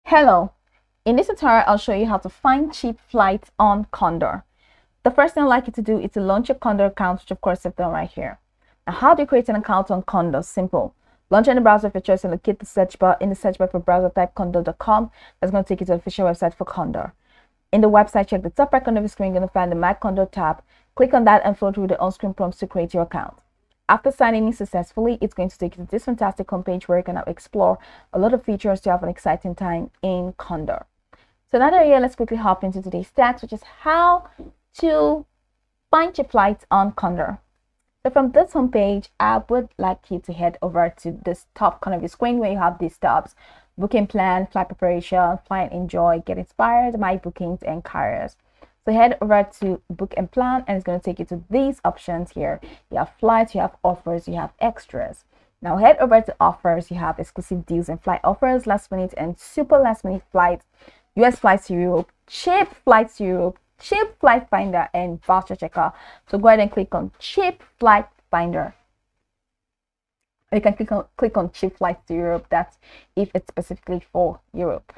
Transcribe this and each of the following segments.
Hello, in this tutorial I'll show you how to find cheap flights on Condor. The first thing I'd like you to do is to launch your Condor account, which of course I've done right here. Now, how do you create an account on Condor? Simple. Launch in the browser of your choice and locate the search bar. In the search bar for browser, type condor.com. That's going to take you to the official website for Condor. In the website, check the top right corner of the screen. You're going to find the My Condor tab. Click on that and follow through the on-screen prompts to create your account. After signing in successfully, it's going to take you to this fantastic homepage where you can now explore a lot of features to have an exciting time in Condor. So now that you're here, let's quickly hop into today's stats, which is how to find your flights on Condor. So from this homepage, I would like you to head over to this top corner of your screen where you have these tabs: booking plan, flight preparation, flight enjoy, get inspired, my bookings, and carriers. So head over to book and plan, and it's going to take you to these options here. You have flights, you have offers, you have extras. Now head over to offers. You have exclusive deals and flight offers, last minute and super last minute flights, US flights to Europe, cheap flights to Europe, cheap flight finder, and voucher checker. So go ahead and click on cheap flight finder. You can click on cheap flights to Europe. That's if it's specifically for Europe.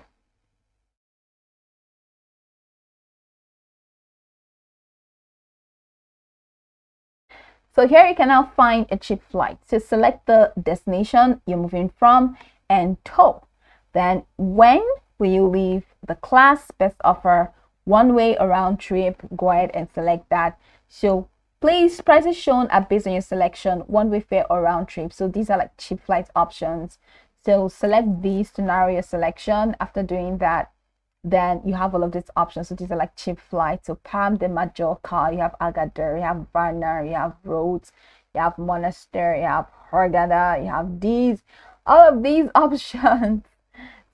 So here you can now find a cheap flight. So select the destination you're moving from and tow. Then when will you leave? The class, best offer, one way around trip. Go ahead and select that. So please, prices shown are based on your selection, one way fare or round trip. So these are like cheap flight options. So select these to narrow your selection. After doing that, then you have all of these options. So these are like cheap flights. So Palm de Mallorca, you have Agadir, you have Varna, you have Rhodes, you have Monastery, you have Hurghada, you have these, all of these options.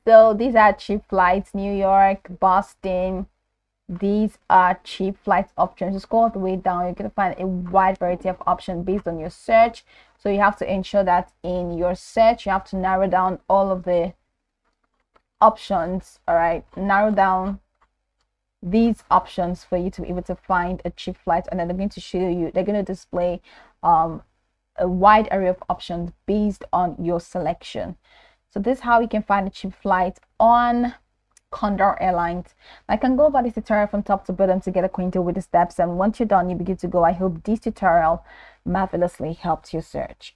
So these are cheap flights. New York, Boston, these are cheap flights options. Just go all the way down. You're going to find a wide variety of options based on your search. So you have to ensure that in your search you have to narrow down all of the options. All right, narrow down these options for you to be able to find a cheap flight, and then they're going to show you, they're going to display a wide array of options based on your selection. So this is how you can find a cheap flight on Condor Airlines. I can go over this tutorial from top to bottom to get acquainted with the steps, and once you're done, you begin to go. I hope this tutorial marvelously helped your search.